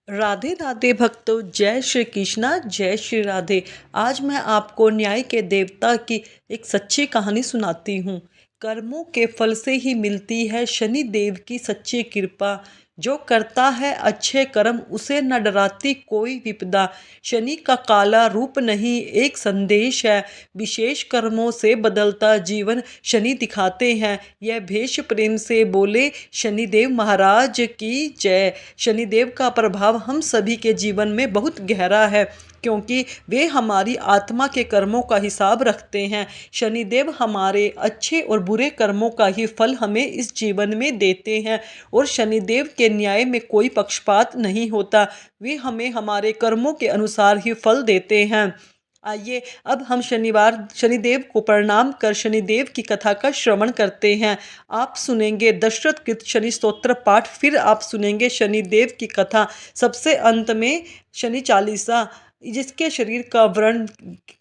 राधे राधे भक्तों, जय श्री कृष्णा, जय श्री राधे। आज मैं आपको न्याय के देवता की एक सच्ची कहानी सुनाती हूँ। कर्मों के फल से ही मिलती है शनि देव की सच्ची कृपा। जो करता है अच्छे कर्म उसे न डराती कोई विपदा। शनि का काला रूप नहीं, एक संदेश है। विशेष कर्मों से बदलता जीवन शनि दिखाते हैं। यह भेष प्रेम से बोले, शनिदेव महाराज की जय। शनिदेव का प्रभाव हम सभी के जीवन में बहुत गहरा है, क्योंकि वे हमारी आत्मा के कर्मों का हिसाब रखते हैं। शनिदेव हमारे अच्छे और बुरे कर्मों का ही फल हमें इस जीवन में देते हैं, और शनिदेव के न्याय में कोई पक्षपात नहीं होता। वे हमें हमारे कर्मों के अनुसार ही फल देते हैं। आइए अब हम शनिदेव को प्रणाम कर शनिदेव की कथा का श्रवण करते हैं। आप सुनेंगे दशरथ कृत शनि स्तोत्र पाठ, फिर आप सुनेंगे शनिदेव की कथा। सबसे अंत में शनि चालीसा, जिसके शरीर का वर्ण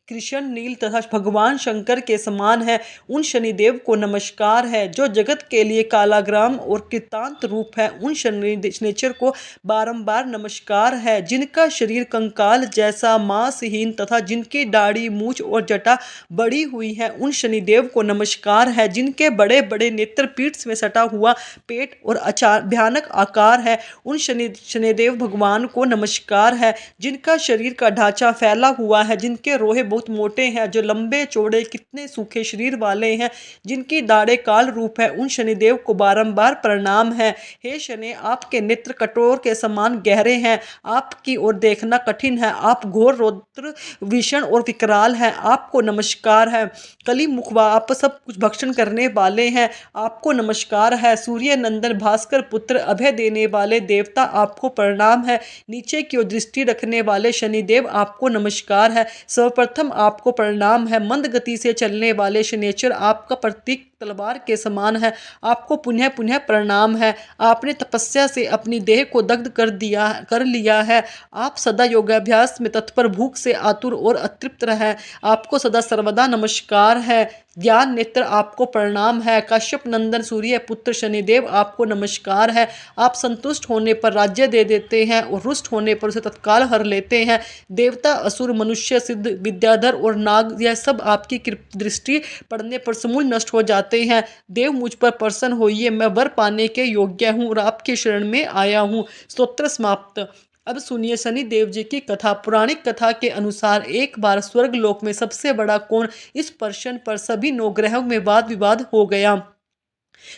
कृष्ण नील तथा भगवान शंकर के समान है, उन शनिदेव को नमस्कार है। जो जगत के लिए कालाग्राम और कृतांत रूप है, उन शनिचर को बारंबार नमस्कार है। जिनका शरीर कंकाल जैसा मांसहीन तथा जिनकी दाढ़ी मूछ और जटा बड़ी हुई है, उन शनिदेव को नमस्कार है। जिनके बड़े बड़े नेत्र, पीठ में सटा हुआ पेट और भयानक आकार है, उन शनिदेव भगवान को नमस्कार है। जिनका शरीर का ढांचा फैला हुआ है, जिनके रोहे बहुत मोटे हैं, जो लंबे चौड़े कितने सूखे शरीर वाले हैं, जिनकी दाढ़ें काल रूप है, उन शनिदेव को बारंबार प्रणाम है। हे शनि, आपके नेत्र कटोर के समान गहरे हैं, आपकी ओर देखना कठिन है, आप घोर रौद्र भीषण और विकराल हैं, आपको नमस्कार है। कली मुखवा, आप सब कुछ भक्षण करने वाले हैं, आपको नमस्कार है। सूर्य नंदन भास्कर पुत्र, अभय देने वाले देवता, आपको प्रणाम है। नीचे की ओर दृष्टि रखने वाले शनिदेव, आपको नमस्कार है। सर्वप्रथम आपको प्रणाम है। मंद गति से चलने वाले शनिचर, आपका प्रतीक तलवार के समान है, आपको पुनः पुनः प्रणाम है। आपने तपस्या से अपनी देह को दग्ध कर लिया है। आप सदा योगाभ्यास में तत्पर, भूख से आतुर और अतृप्त रहे, आपको सदा सर्वदा नमस्कार है। ज्ञान नेत्र, आपको प्रणाम है। कश्यप नंदन सूर्य पुत्र शनिदेव, आपको नमस्कार है। आप संतुष्ट होने पर राज्य दे देते हैं और रुष्ट होने पर उसे तत्काल हर लेते हैं। देवता, असुर, मनुष्य, सिद्ध, विद्याधर और नाग, यह सब आपकी दृष्टि पड़ने पर समूल नष्ट हो जाते हैं। देव, मुझ पर प्रसन्न होइए, मैं वर पाने के योग्य हूँ और आपकी शरण में आया हूँ। स्तोत्र समाप्त। अब सुनिए शनि देव जी की कथा। पौराणिक कथा के अनुसार एक बार स्वर्ग लोक में सबसे बड़ा कौन, इस प्रश्न पर सभी नौ ग्रहों में वाद विवाद हो गया।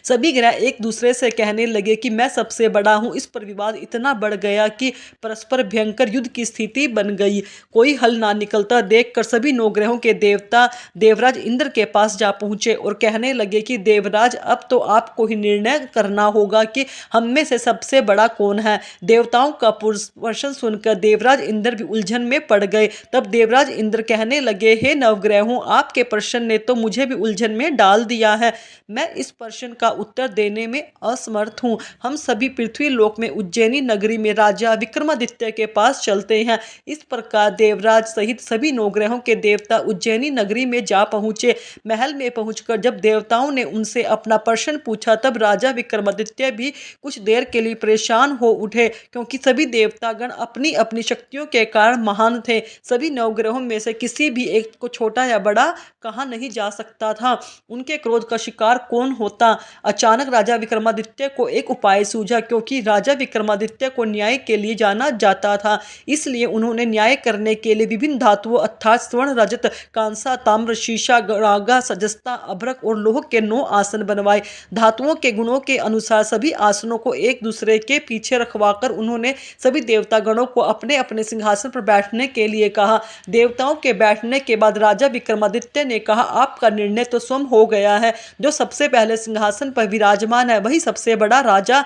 सभी ग्रह एक दूसरे से कहने लगे कि मैं सबसे बड़ा हूं। इस पर विवाद इतना बढ़ गया कि परस्पर भयंकर युद्ध की स्थिति बन गई। कोई हल ना निकलता देखकर सभी नौ ग्रहों के देवता देवराज इंद्र के पास जा पहुंचे और कहने लगे कि देवराज, अब तो आपको ही निर्णय करना होगा कि हम में से सबसे बड़ा कौन है। देवताओं का प्रश्न सुनकर देवराज इंद्र भी उलझन में पड़ गए। तब देवराज इंद्र कहने लगे, हे नवग्रहों, आपके प्रश्न ने तो मुझे भी उलझन में डाल दिया है। मैं इस प्रश्न का उत्तर देने में असमर्थ हूँ। हम सभी पृथ्वी लोक में उज्जैनी नगरी में राजा विक्रमादित्य के पास चलते हैं। इस प्रकार देवराज सहित सभी नौ ग्रहों के देवता उज्जैनी नगरी में जा पहुंचे। महल में पहुंचकर जब देवताओं ने उनसे अपना प्रश्न पूछा, तब राजा विक्रमादित्य भी कुछ देर के लिए परेशान हो उठे, क्योंकि सभी देवतागण अपनी अपनी शक्तियों के कारण महान थे। सभी नौ ग्रहों में से किसी भी एक को छोटा या बड़ा कहा नहीं जा सकता था। उनके क्रोध का शिकार कौन होता। अचानक राजा विक्रमादित्य को एक उपाय सूझा, क्योंकि राजा विक्रमादित्य को न्याय के लिए जाना जाता था। इसलिए उन्होंने न्याय करने के लिए विभिन्न धातुओं अर्थात स्वर्ण, रजत, कांसा, ताम्र, शीशा, रागा, सजस्ता, अभ्रक और लोह के 9 आसन बनवाए। धातुओं के गुणों के अनुसार सभी आसनों को एक दूसरे के पीछे रखवाकर उन्होंने सभी देवतागणों को अपने अपने सिंहासन पर बैठने के लिए कहा। देवताओं के बैठने के बाद राजा विक्रमादित्य ने कहा, आपका निर्णय तो स्वयं हो गया है। जो सबसे पहले सिंहासन पर विराजमान है वही सबसे बड़ा राजा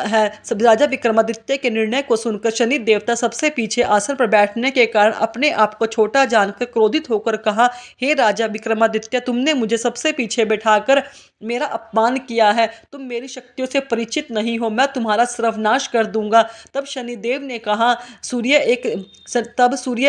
है। सब राजा विक्रमादित्य के निर्णय को सुनकर शनि देवता सबसे पीछे आसन पर बैठने के कारण अपने आप को छोटा जानकर क्रोधित होकर कहा, हे राजा विक्रमादित्य, तुमने मुझे सबसे पीछे बैठाकर मेरा अपमान किया है। तुम मेरी शक्तियों से परिचित नहीं हो, मैं तुम्हारा सर्वनाश कर दूंगा। तब शनिदेव ने कहा, सूर्य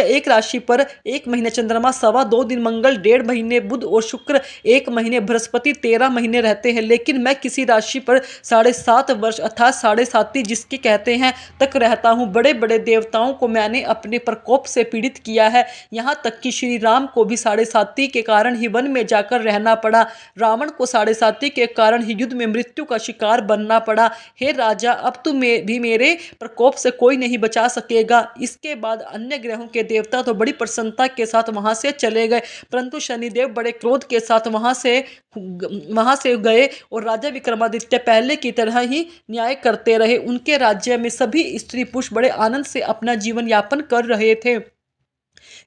एक राशि पर 1 महीने, चंद्रमा 2.25 दिन, मंगल 1.5 महीने, बुध और शुक्र 1 महीने, बृहस्पति 13 महीने रहते हैं, लेकिन मैं किसी राशि पर 7.5 वर्ष अर्थात 7.5 जिसके कहते हैं तक रहता हूँ। बड़े बड़े देवताओं को मैंने अपने प्रकोप से पीड़ित किया है, यहाँ तक कि श्री राम को भी 7.5 के कारण ही वन में जाकर रहना पड़ा। रावण को 7.5 के कारण ही युद्ध में मृत्यु का शिकार बनना पड़ा। हे राजा, अब तुम भी मेरे प्रकोप से कोई नहीं बचा सकेगा। इसके बाद अन्य ग्रहों के देवता तो बड़ी प्रसन्नता के साथ वहां से चले गए, परंतु शनिदेव बड़े क्रोध के साथ वहां से गए और राजा विक्रमादित्य पहले की तरह ही न्याय करते रहे। उनके राज्य में सभी स्त्री पुरुष बड़े आनंद से अपना जीवन यापन कर रहे थे।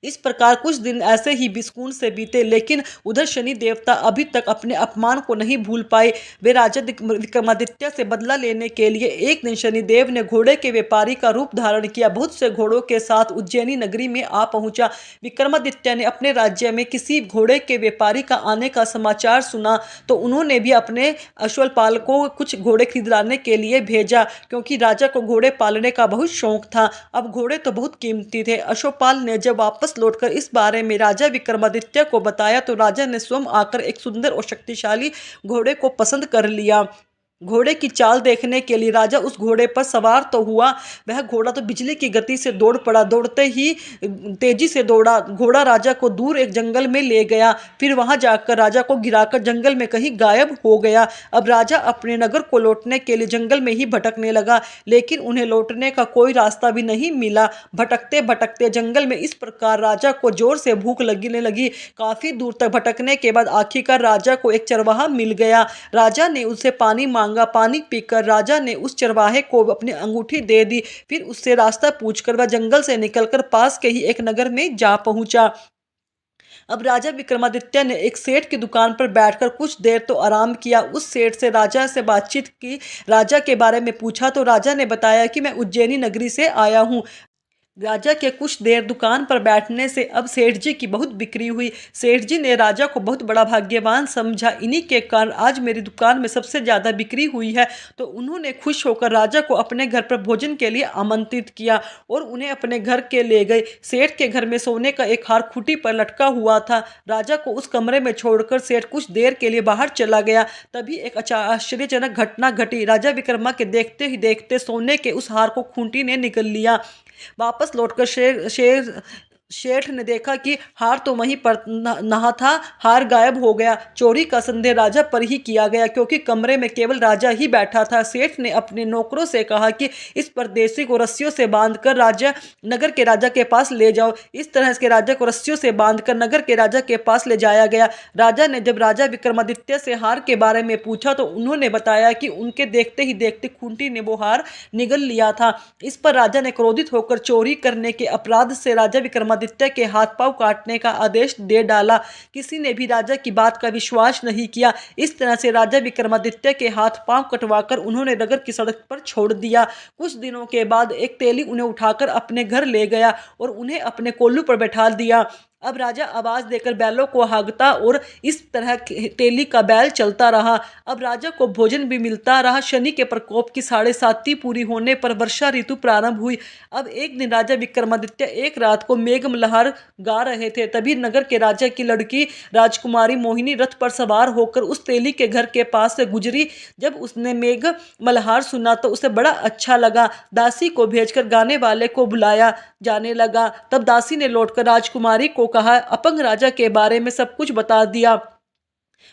इस प्रकार कुछ दिन ऐसे ही विस्कून से बीते, लेकिन उधर शनि देवता अभी तक अपने अपमान को नहीं भूल पाए। वे राजा विक्रमादित्य से बदला लेने के लिए एक दिन शनिदेव ने घोड़े के व्यापारी का रूप धारण किया, बहुत से घोड़ों के साथ उज्जैनी नगरी में आ पहुंचा। विक्रमादित्य ने अपने राज्य में किसी घोड़े के व्यापारी का आने का समाचार सुना तो उन्होंने भी अपने अश्वपाल को कुछ घोड़े खरीद लाने के लिए भेजा, क्योंकि राजा को घोड़े पालने का बहुत शौक था। अब घोड़े तो बहुत कीमती थे। अश्वपाल ने जब वापस लौटकर इस बारे में राजा विक्रमादित्य को बताया तो राजा ने स्वयं आकर एक सुंदर और शक्तिशाली घोड़े को पसंद कर लिया। घोड़े की चाल देखने के लिए राजा उस घोड़े पर सवार तो हुआ। वह घोड़ा तो बिजली की गति से दौड़ पड़ा। दौड़ते ही तेजी से दौड़ा घोड़ा राजा को दूर एक जंगल में ले गया, फिर वहां जाकर राजा को गिराकर जंगल में कहीं गायब हो गया। अब राजा अपने नगर को लौटने के लिए जंगल में ही भटकने लगा, लेकिन उन्हें लौटने का कोई रास्ता भी नहीं मिला। भटकते भटकते जंगल में इस प्रकार राजा को जोर से भूख लगने लगी। काफी दूर तक भटकने के बाद आखिरकार राजा को एक चरवाहा मिल गया। राजा ने उससे पानी मांगा। पानी पीकर राजा ने उस चरवाहे को अपनी अंगूठी दे दी। फिर उससे रास्ता पूछकर वह जंगल से निकलकर पास के ही एक नगर में जा पहुंचा। अब राजा विक्रमादित्य ने एक सेठ की दुकान पर बैठकर कुछ देर तो आराम किया। उस सेठ से राजा से बातचीत की, राजा के बारे में पूछा तो राजा ने बताया कि मैं उज्जैनी नगरी से आया हूँ। राजा के कुछ देर दुकान पर बैठने से अब सेठ जी की बहुत बिक्री हुई। सेठ जी ने राजा को बहुत बड़ा भाग्यवान समझा, इन्हीं के कारण आज मेरी दुकान में सबसे ज़्यादा बिक्री हुई है। तो उन्होंने खुश होकर राजा को अपने घर पर भोजन के लिए आमंत्रित किया और उन्हें अपने घर के ले गए। सेठ के घर में सोने का एक हार खूंटी पर लटका हुआ था। राजा को उस कमरे में छोड़कर सेठ कुछ देर के लिए बाहर चला गया। तभी एक आश्चर्यजनक घटना घटी। राजा विक्रमा के देखते ही देखते सोने के उस हार को खूंटी ने निगल लिया। वापस लौटकर शेठ ने देखा कि हार तो वहीं पर नहा था, हार गायब हो गया। चोरी का संदेह राजा पर ही किया गया, क्योंकि कमरे में केवल राजा ही बैठा था। सेठ ने अपने नौकरों से कहा कि इस परदेशी को रस्सियों से बांधकर नगर के राजा के पास ले जाओ। इस तरह इसके राजा को रस्सियों से बांधकर नगर के राजा के पास ले जाया गया। राजा ने जब राजा विक्रमादित्य से हार के बारे में पूछा तो उन्होंने बताया कि उनके देखते ही देखते खूंटी ने वो हार निगल लिया था। इस पर राजा ने क्रोधित होकर चोरी करने के अपराध से राजा विक्रमादित्य के हाथ पांव काटने का आदेश दे डाला। किसी ने भी राजा की बात का विश्वास नहीं किया। इस तरह से राजा विक्रमादित्य के हाथ पांव कटवाकर उन्होंने नगर की सड़क पर छोड़ दिया। कुछ दिनों के बाद एक तेली उन्हें उठाकर अपने घर ले गया और उन्हें अपने कोल्लू पर बैठा दिया। अब राजा आवाज देकर बैलों को हांकता और इस तरह तेली का बैल चलता रहा। अब राजा को भोजन भी मिलता रहा। शनि के प्रकोप की 7.5 पूरी होने पर वर्षा ऋतु प्रारंभ हुई। अब एक दिन राजा विक्रमादित्य एक रात को मेघ मल्हार गा रहे थे। तभी नगर के राजा की लड़की राजकुमारी मोहिनी रथ पर सवार होकर उस तेली के घर के पास से गुजरी। जब उसने मेघ मल्हार सुना तो उसे बड़ा अच्छा लगा। दासी को भेजकर गाने वाले को बुलाया जाने लगा। तब दासी ने लौटकर राजकुमारी को कहा, अपंग राजा के बारे में सब कुछ बता दिया।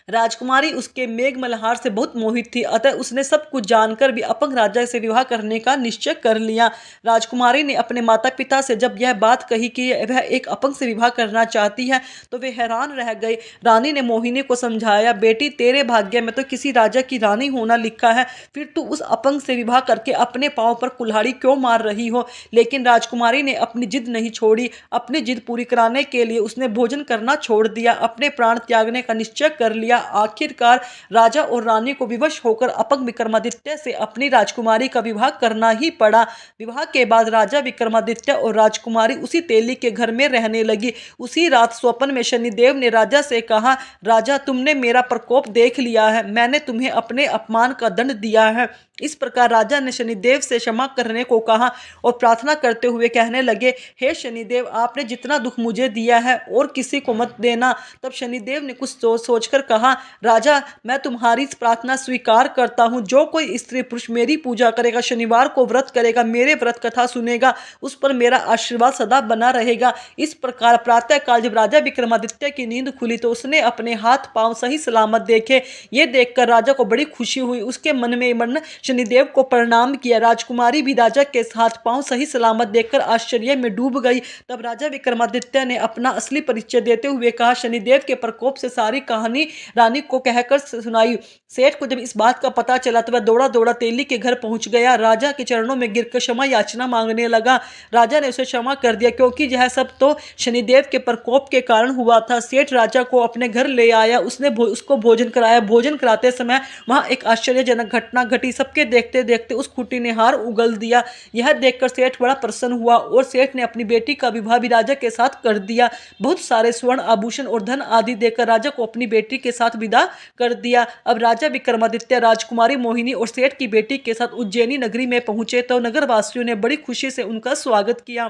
राजकुमारी उसके मेघ मल्हार से बहुत मोहित थी, अतः उसने सब कुछ जानकर भी अपंग राजा से विवाह करने का निश्चय कर लिया। राजकुमारी ने अपने माता पिता से जब यह बात कही कि वह एक अपंग से विवाह करना चाहती है तो वे हैरान रह गए। रानी ने मोहिनी को समझाया, बेटी तेरे भाग्य में तो किसी राजा की रानी होना लिखा है, फिर तू उस अपंग से विवाह करके अपने पांव पर कुल्हाड़ी क्यों मार रही हो। लेकिन राजकुमारी ने अपनी जिद नहीं छोड़ी। अपनी जिद पूरी कराने के लिए उसने भोजन करना छोड़ दिया, अपने प्राण त्यागने का निश्चय कर लिया। आखिरकार राजा और रानी को विवश होकर अपंग विक्रमादित्य से अपनी राजकुमारी का विवाह करना ही पड़ा। विवाह के बाद राजा विक्रमादित्य और राजकुमारी उसी तेली के घर में रहने लगी। उसी रात स्वप्न में शनिदेव ने राजा से कहा, राजा तुमने मेरा प्रकोप देख लिया है, मैंने तुम्हें अपने अपमान का दंड दिया है। इस प्रकार राजा ने शनिदेव से क्षमा करने को कहा और प्रार्थना करते हुए कहने लगे, हे शनिदेव, आपने जितना दुख मुझे दिया है और किसी को मत देना। तब शनिदेव ने कुछ सोचकर कहा, राजा मैं तुम्हारी प्रार्थना स्वीकार करता हूँ। जो कोई स्त्री पुरुष मेरी पूजा करेगा, शनिवार को व्रत करेगा, मेरे व्रत कथा सुनेगा, उस पर मेरा आशीर्वाद सदा बना रहेगा। इस प्रकार प्रातःकाल जब राजा विक्रमादित्य की नींद खुली तो उसने अपने हाथ पांव सही सलामत देखे। ये देखकर राजा को बड़ी खुशी हुई। उसके मन में मन शनिदेव को प्रणाम किया। राजकुमारी भी राजा के हाथ पांव सही सलामत देखकर आश्चर्य में डूब गई। तब राजा विक्रमादित्य ने अपना असली परिचय देते हुए कहा, शनिदेव के प्रकोप से सारी कहानी रानी को कहकर सुनाई। सेठ को जब इस बात का पता चला तो वह दौड़ा दौड़ा तेली के घर पहुंच गया। राजा के चरणों में गिरकर क्षमा याचना मांगने लगा। राजा ने उसे क्षमा कर दिया, क्योंकि यह सब तो शनिदेव के प्रकोप के कारण हुआ था। सेठ राजा को अपने घर ले आया। उसने उसको भोजन कराया। भोजन कराते समय वहां एक आश्चर्यजनक घटना घटी। सबके देखते देखते उस खूंटी ने हार उगल दिया। यह देखकर सेठ बड़ा प्रसन्न हुआ और सेठ ने अपनी बेटी का विवाह भी राजा के साथ कर दिया। बहुत सारे स्वर्ण आभूषण और धन आदि देकर राजा को अपनी बेटी के साथ विदा कर दिया। अब राजा विक्रमादित्य राजकुमारी मोहिनी और सेठ की बेटी के साथ उज्जैनी नगरी में पहुंचे तो नगरवासियों ने बड़ी खुशी से उनका स्वागत किया।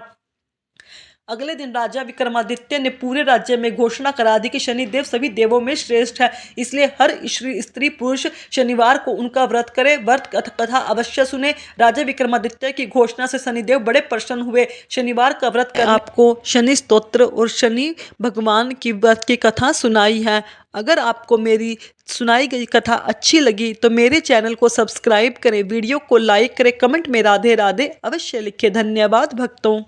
अगले दिन राजा विक्रमादित्य ने पूरे राज्य में घोषणा करा दी कि शनिदेव सभी देवों में श्रेष्ठ है, इसलिए हर स्त्री पुरुष शनिवार को उनका व्रत करे, व्रत कथा अवश्य सुने। राजा विक्रमादित्य की घोषणा से शनिदेव बड़े प्रसन्न हुए। शनिवार का व्रत कर आपको शनि स्तोत्र और शनि भगवान की व्रत की कथा सुनाई है। अगर आपको मेरी सुनाई गई कथा अच्छी लगी तो मेरे चैनल को सब्सक्राइब करें, वीडियो को लाइक करें, कमेंट में राधे राधे अवश्य लिखें। धन्यवाद भक्तों।